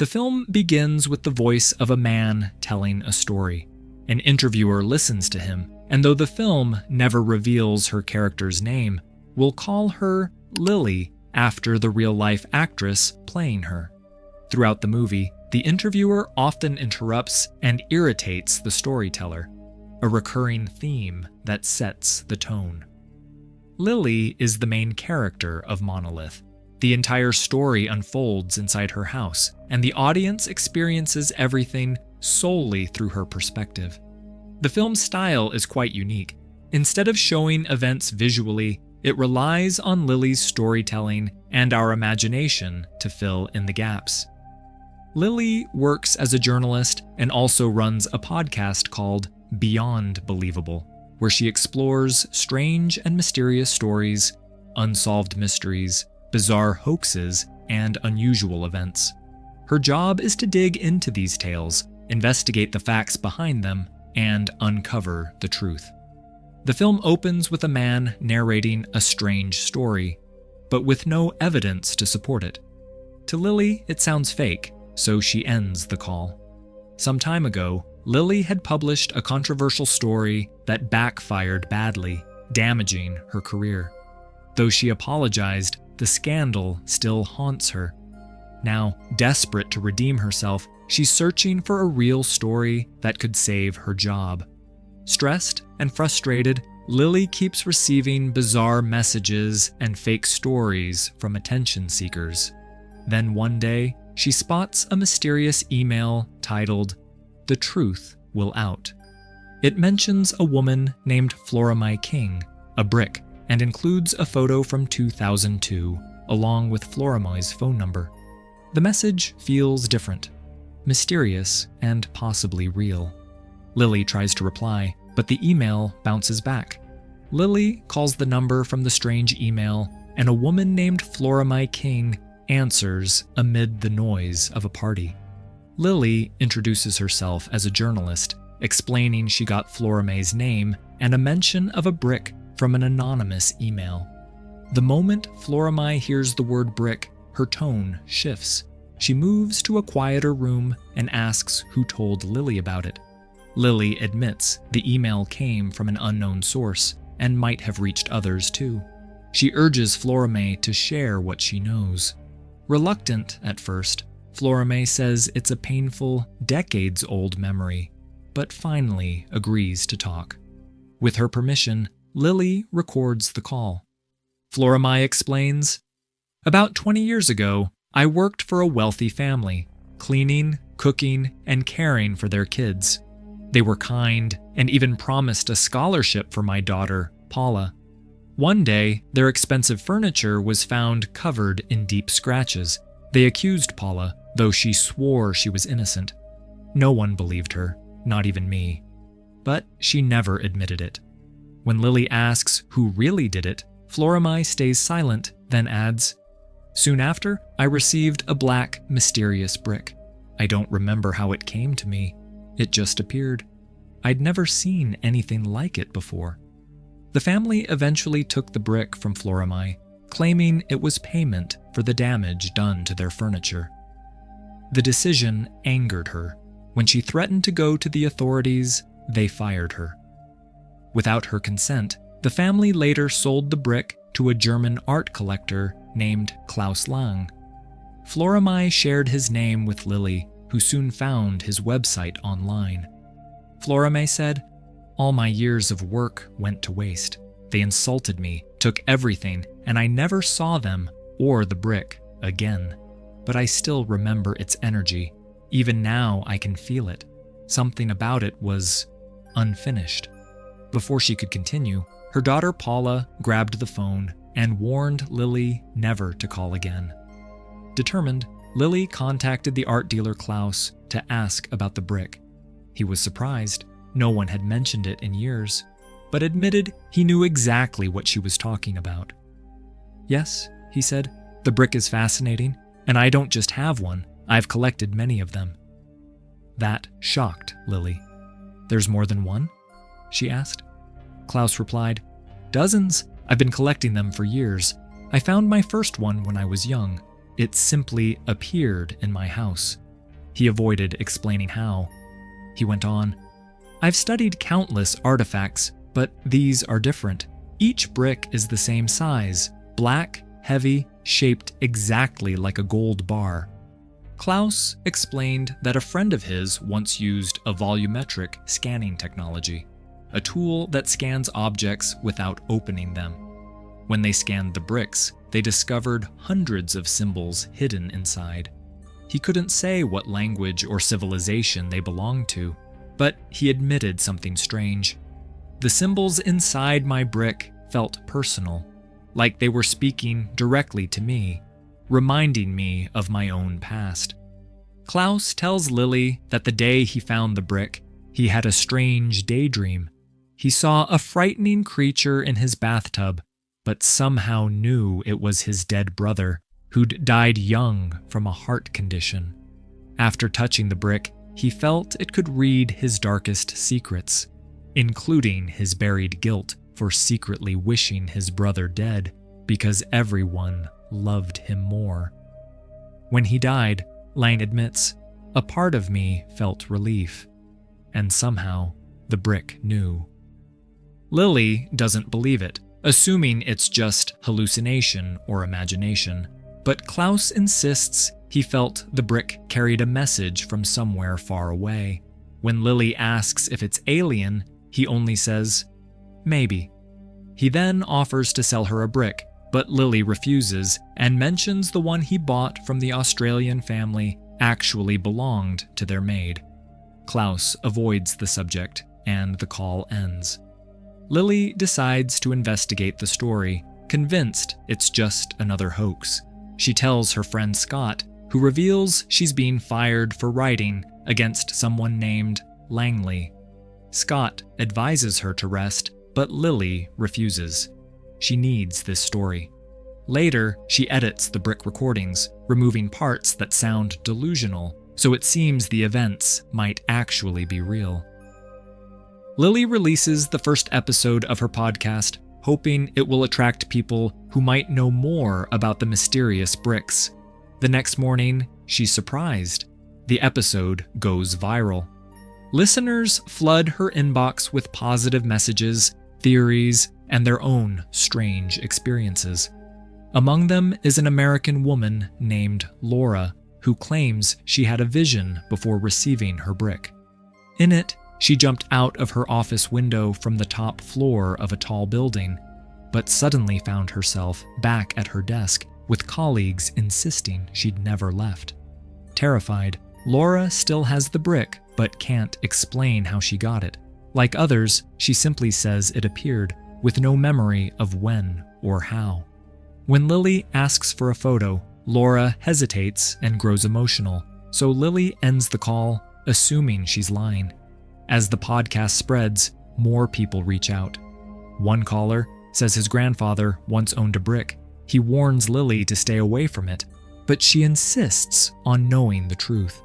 The film begins with the voice of a man telling a story. An interviewer listens to him, and though the film never reveals her character's name, we'll call her Lily after the real-life actress playing her. Throughout the movie, the interviewer often interrupts and irritates the storyteller, a recurring theme that sets the tone. Lily is the main character of Monolith. The entire story unfolds inside her house, and the audience experiences everything solely through her perspective. The film's style is quite unique. Instead of showing events visually, it relies on Lily's storytelling and our imagination to fill in the gaps. Lily works as a journalist and also runs a podcast called Beyond Believable, where she explores strange and mysterious stories, unsolved mysteries, bizarre hoaxes, and unusual events. Her job is to dig into these tales, investigate the facts behind them, and uncover the truth. The film opens with a man narrating a strange story, but with no evidence to support it. To Lily, it sounds fake, so she ends the call. Some time ago, Lily had published a controversial story that backfired badly, damaging her career. Though she apologized, the scandal still haunts her. Now, desperate to redeem herself, she's searching for a real story that could save her job. Stressed and frustrated, Lily keeps receiving bizarre messages and fake stories from attention seekers. Then one day, she spots a mysterious email titled, "The Truth Will Out." It mentions a woman named Floromi King, a brick, and includes a photo from 2002, along with Floromi's phone number. The message feels different, mysterious, and possibly real. Lily tries to reply, but the email bounces back. Lily calls the number from the strange email, and a woman named Floromi King answers amid the noise of a party. Lily introduces herself as a journalist, explaining she got Floromi's name and a mention of a brick from an anonymous email. The moment Floromi hears the word brick, her tone shifts. She moves to a quieter room and asks who told Lily about it. Lily admits the email came from an unknown source and might have reached others too. She urges Floromi to share what she knows. Reluctant at first, Floromi says it's a painful, decades-old memory, but finally agrees to talk. With her permission, Lily records the call. Floromi explains, "About 20 years ago, I worked for a wealthy family, cleaning, cooking, and caring for their kids. They were kind and even promised a scholarship for my daughter, Paula. One day, their expensive furniture was found covered in deep scratches. They accused Paula, though she swore she was innocent. No one believed her, not even me. But she never admitted it. When Lily asks who really did it, Floromi stays silent, then adds, "Soon after, I received a black, mysterious brick. I don't remember how it came to me. It just appeared. I'd never seen anything like it before." The family eventually took the brick from Floromi, claiming it was payment for the damage done to their furniture. The decision angered her. When she threatened to go to the authorities, they fired her. Without her consent, the family later sold the brick to a German art collector named Klaus Lang. Floromi shared his name with Lily, who soon found his website online. Floromi said, "All my years of work went to waste. They insulted me, took everything, and I never saw them or the brick again. But I still remember its energy. Even now I can feel it. Something about it was unfinished." Before she could continue, her daughter Paula grabbed the phone and warned Lily never to call again. Determined, Lily contacted the art dealer Klaus to ask about the brick. He was surprised. No one had mentioned it in years, but admitted he knew exactly what she was talking about. "Yes," he said, "the brick is fascinating, and I don't just have one, I've collected many of them." That shocked Lily. "There's more than one?" she asked. Klaus replied, "Dozens. I've been collecting them for years. I found my first one when I was young. It simply appeared in my house. He avoided explaining how. He went on, "I've studied countless artifacts, but these are different. Each brick is the same size, black, heavy, shaped exactly like a gold bar." Klaus explained that a friend of his once used a volumetric scanning technology, a tool that scans objects without opening them. When they scanned the bricks, they discovered hundreds of symbols hidden inside. He couldn't say what language or civilization they belonged to, but he admitted something strange. "The symbols inside my brick felt personal, like they were speaking directly to me, reminding me of my own past." Klaus tells Lily that the day he found the brick, he had a strange daydream. He saw a frightening creature in his bathtub, but somehow knew it was his dead brother, who'd died young from a heart condition. After touching the brick, he felt it could read his darkest secrets, including his buried guilt for secretly wishing his brother dead because everyone loved him more. When he died, Lang admits, "A part of me felt relief, and somehow the brick knew." Lily doesn't believe it, assuming it's just hallucination or imagination, but Klaus insists he felt the brick carried a message from somewhere far away. When Lily asks if it's alien, he only says, "Maybe." He then offers to sell her a brick, but Lily refuses and mentions the one he bought from the Australian family actually belonged to their maid. Klaus avoids the subject, and the call ends. Lily decides to investigate the story, convinced it's just another hoax. She tells her friend Scott, who reveals she's being fired for writing against someone named Langley. Scott advises her to rest, but Lily refuses. She needs this story. Later, she edits the brick recordings, removing parts that sound delusional, so it seems the events might actually be real. Lily releases the first episode of her podcast, hoping it will attract people who might know more about the mysterious bricks. The next morning, she's surprised. The episode goes viral. Listeners flood her inbox with positive messages, theories, and their own strange experiences. Among them is an American woman named Laura, who claims she had a vision before receiving her brick. In it, she jumped out of her office window from the top floor of a tall building, but suddenly found herself back at her desk with colleagues insisting she'd never left. Terrified, Laura still has the brick but can't explain how she got it. Like others, she simply says it appeared, with no memory of when or how. When Lily asks for a photo, Laura hesitates and grows emotional, so Lily ends the call, assuming she's lying. As the podcast spreads, more people reach out. One caller says his grandfather once owned a brick. He warns Lily to stay away from it, but she insists on knowing the truth.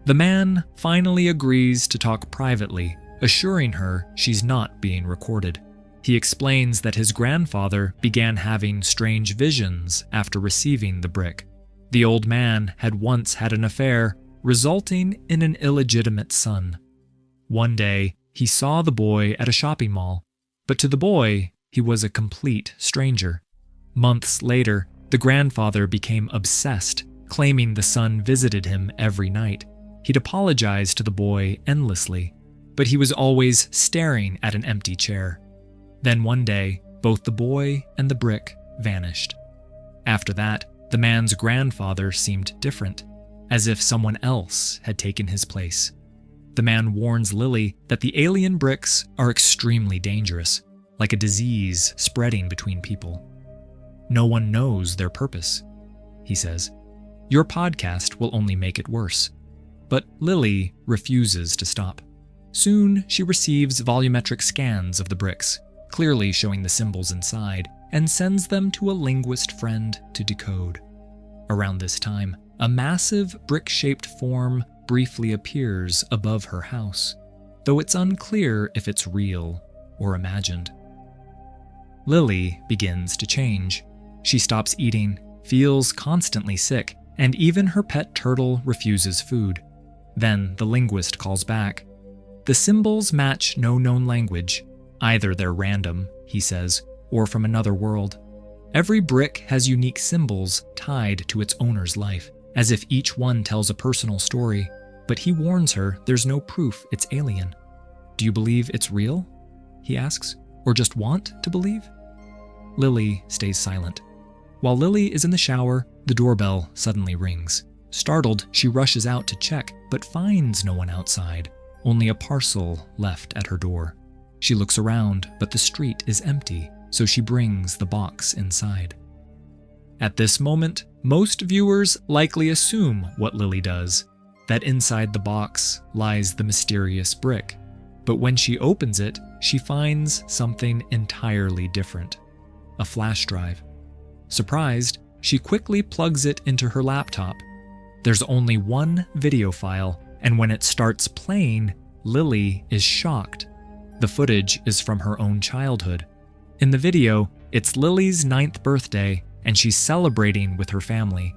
The man finally agrees to talk privately, assuring her she's not being recorded. He explains that his grandfather began having strange visions after receiving the brick. The old man had once had an affair, resulting in an illegitimate son. One day, he saw the boy at a shopping mall, but to the boy, he was a complete stranger. Months later, the grandfather became obsessed, claiming the son visited him every night. He'd apologized to the boy endlessly, but he was always staring at an empty chair. Then one day, both the boy and the brick vanished. After that, the man's grandfather seemed different, as if someone else had taken his place. The man warns Lily that the alien bricks are extremely dangerous, like a disease spreading between people. No one knows their purpose, he says. Your podcast will only make it worse. But Lily refuses to stop. Soon, she receives volumetric scans of the bricks, clearly showing the symbols inside, and sends them to a linguist friend to decode. Around this time, a massive brick-shaped form briefly appears above her house, though it's unclear if it's real or imagined. Lily begins to change. She stops eating, feels constantly sick, and even her pet turtle refuses food. Then the linguist calls back. The symbols match no known language. Either they're random, he says, or from another world. Every brick has unique symbols tied to its owner's life, as if each one tells a personal story. But he warns her there's no proof it's alien. Do you believe it's real? He asks, or just want to believe? Lily stays silent. While Lily is in the shower, the doorbell suddenly rings. Startled, she rushes out to check, but finds no one outside, only a parcel left at her door. She looks around, but the street is empty, so she brings the box inside. At this moment, most viewers likely assume what Lily does, that inside the box lies the mysterious brick. But when she opens it, she finds something entirely different. A flash drive. Surprised, she quickly plugs it into her laptop. There's only one video file, and when it starts playing, Lily is shocked. The footage is from her own childhood. In the video, it's Lily's 9th birthday, and she's celebrating with her family.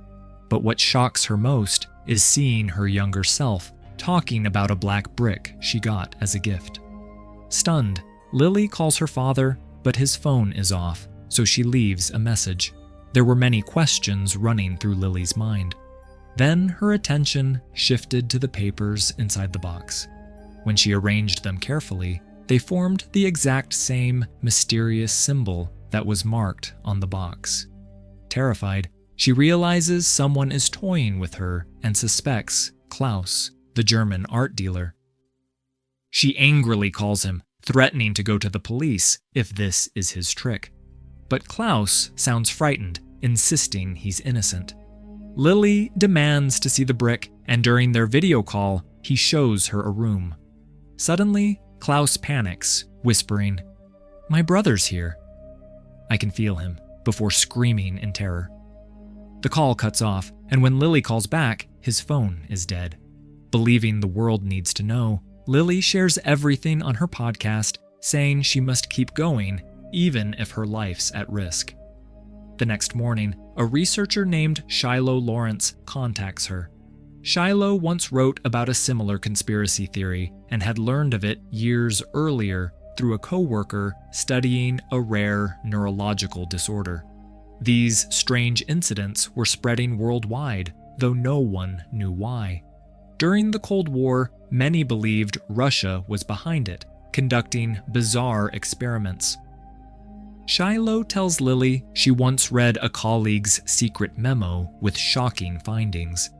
But what shocks her most is seeing her younger self talking about a black brick she got as a gift. Stunned, Lily calls her father, but his phone is off, so she leaves a message. There were many questions running through Lily's mind. Then her attention shifted to the papers inside the box. When she arranged them carefully, they formed the exact same mysterious symbol that was marked on the box. Terrified, she realizes someone is toying with her and suspects Klaus, the German art dealer. She angrily calls him, threatening to go to the police if this is his trick. But Klaus sounds frightened, insisting he's innocent. Lily demands to see the brick, and during their video call, he shows her a room. Suddenly, Klaus panics, whispering, "My brother's here." I can feel him, before screaming in terror. The call cuts off, and when Lily calls back, his phone is dead. Believing the world needs to know, Lily shares everything on her podcast, saying she must keep going, even if her life's at risk. The next morning, a researcher named Shiloh Lawrence contacts her. Shiloh once wrote about a similar conspiracy theory and had learned of it years earlier through a coworker studying a rare neurological disorder. These strange incidents were spreading worldwide, though no one knew why. During the Cold War, many believed Russia was behind it, conducting bizarre experiments. Shiloh tells Lily she once read a colleague's secret memo with shocking findings.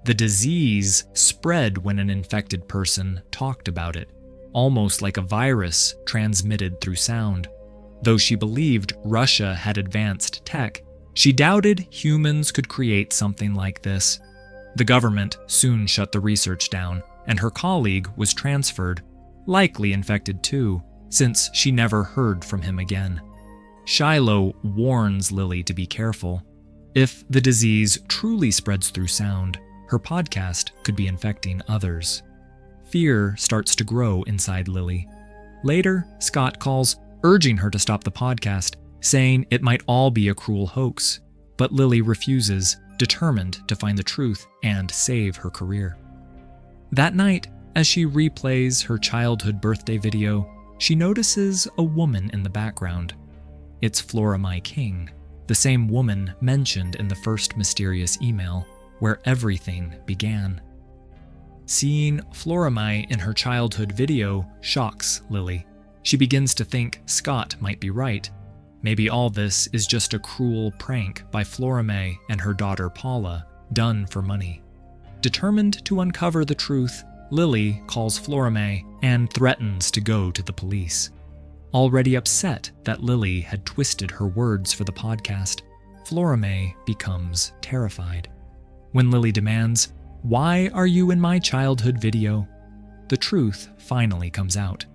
The disease spread when an infected person talked about it, almost like a virus transmitted through sound. Though she believed Russia had advanced tech, she doubted humans could create something like this. The government soon shut the research down, and her colleague was transferred, likely infected too, since she never heard from him again. Shiloh warns Lily to be careful. If the disease truly spreads through sound, her podcast could be infecting others. Fear starts to grow inside Lily. Later, Scott calls, urging her to stop the podcast, saying it might all be a cruel hoax. But Lily refuses, determined to find the truth and save her career. That night, as she replays her childhood birthday video, she notices a woman in the background. It's Floromi King, the same woman mentioned in the first mysterious email, where everything began. Seeing Floromi in her childhood video shocks Lily. She begins to think Scott might be right. Maybe all this is just a cruel prank by Floromi and her daughter Paula, done for money. Determined to uncover the truth, Lily calls Floromi and threatens to go to the police. Already upset that Lily had twisted her words for the podcast, Floromi becomes terrified. When Lily demands, "Why are you in my childhood video?" the truth finally comes out.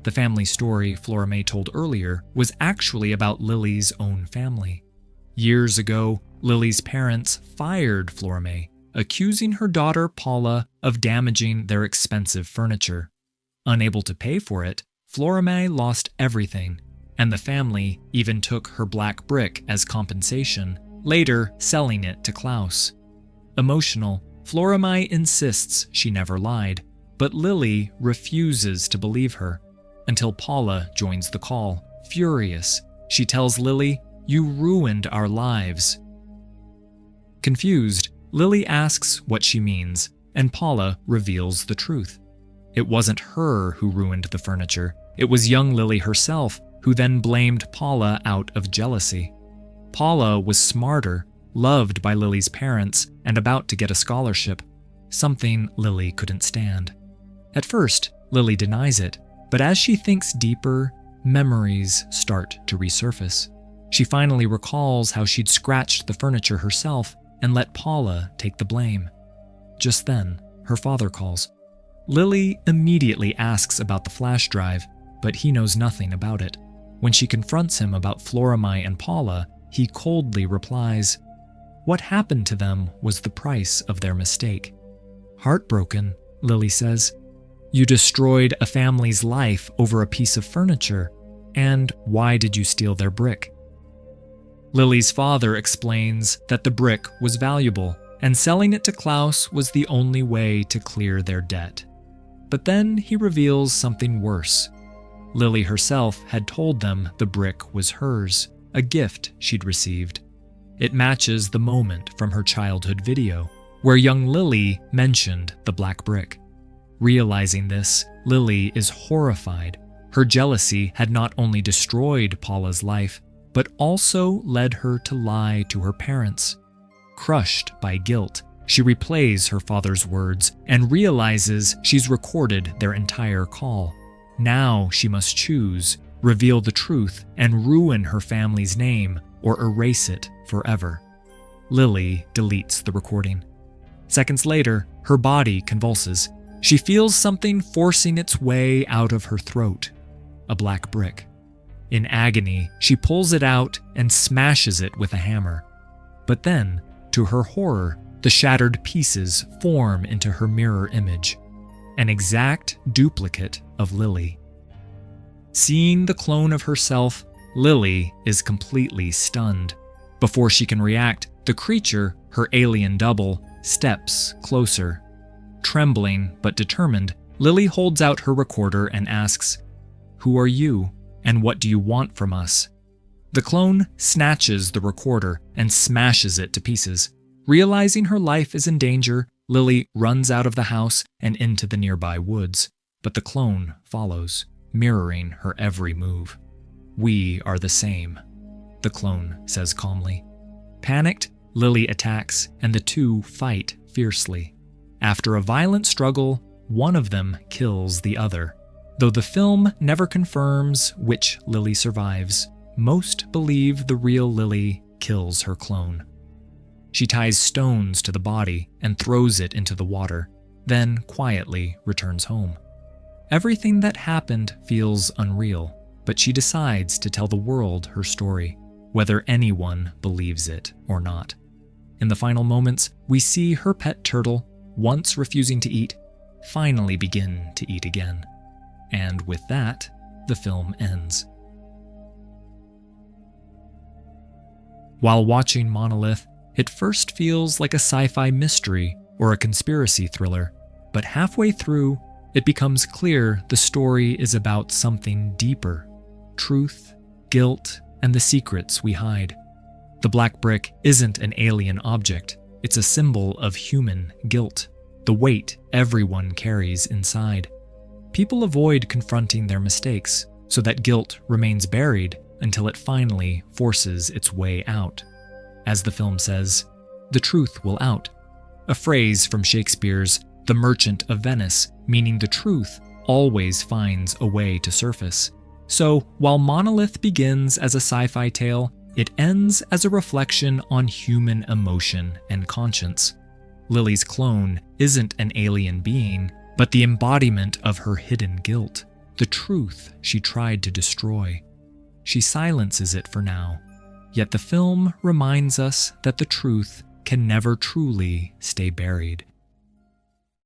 The family story Floromi told earlier was actually about Lily's own family. Years ago, Lily's parents fired Floromi, accusing her daughter Paula of damaging their expensive furniture. Unable to pay for it, Floromi lost everything, and the family even took her black brick as compensation, later selling it to Klaus. Emotional, Floromi insists she never lied, but Lily refuses to believe her until Paula joins the call. Furious, she tells Lily, "You ruined our lives." Confused, Lily asks what she means, and Paula reveals the truth. It wasn't her who ruined the furniture. It was young Lily herself who then blamed Paula out of jealousy. Paula was smarter, loved by Lily's parents, and about to get a scholarship, something Lily couldn't stand. At first, Lily denies it, but as she thinks deeper, memories start to resurface. She finally recalls how she'd scratched the furniture herself and let Paula take the blame. Just then, her father calls. Lily immediately asks about the flash drive, but he knows nothing about it. When she confronts him about Floromi and Paula, he coldly replies, "What happened to them was the price of their mistake." Heartbroken, Lily says, "You destroyed a family's life over a piece of furniture, and why did you steal their brick?" Lily's father explains that the brick was valuable, and selling it to Klaus was the only way to clear their debt. But then he reveals something worse. Lily herself had told them the brick was hers, a gift she'd received. It matches the moment from her childhood video, where young Lily mentioned the black brick. Realizing this, Lily is horrified. Her jealousy had not only destroyed Paula's life, but also led her to lie to her parents. Crushed by guilt, she replays her father's words and realizes she's recorded their entire call. Now she must choose, reveal the truth and ruin her family's name, or erase it forever. Lily deletes the recording. Seconds later, her body convulses. She feels something forcing its way out of her throat, a black brick. In agony, she pulls it out and smashes it with a hammer. But then, to her horror, the shattered pieces form into her mirror image, an exact duplicate of Lily. Seeing the clone of herself, Lily is completely stunned. Before she can react, the creature, her alien double, steps closer. Trembling but determined, Lily holds out her recorder and asks, "Who are you, and what do you want from us?" The clone snatches the recorder and smashes it to pieces. Realizing her life is in danger, Lily runs out of the house and into the nearby woods, but the clone follows, mirroring her every move. "We are the same," the clone says calmly. Panicked, Lily attacks, and the two fight fiercely. After a violent struggle, one of them kills the other. Though the film never confirms which Lily survives, most believe the real Lily kills her clone. She ties stones to the body and throws it into the water, then quietly returns home. Everything that happened feels unreal, but she decides to tell the world her story, whether anyone believes it or not. In the final moments, we see her pet turtle, once refusing to eat, finally begin to eat again. And with that, the film ends. While watching Monolith, it first feels like a sci-fi mystery or a conspiracy thriller, but halfway through, it becomes clear the story is about something deeper: truth, guilt, and the secrets we hide. The black brick isn't an alien object, it's a symbol of human guilt, the weight everyone carries inside. People avoid confronting their mistakes, so that guilt remains buried until it finally forces its way out. As the film says, "The truth will out," a phrase from Shakespeare's The Merchant of Venice, meaning the truth always finds a way to surface. So, while Monolith begins as a sci-fi tale, it ends as a reflection on human emotion and conscience. Lily's clone isn't an alien being, but the embodiment of her hidden guilt, the truth she tried to destroy. She silences it for now, yet the film reminds us that the truth can never truly stay buried.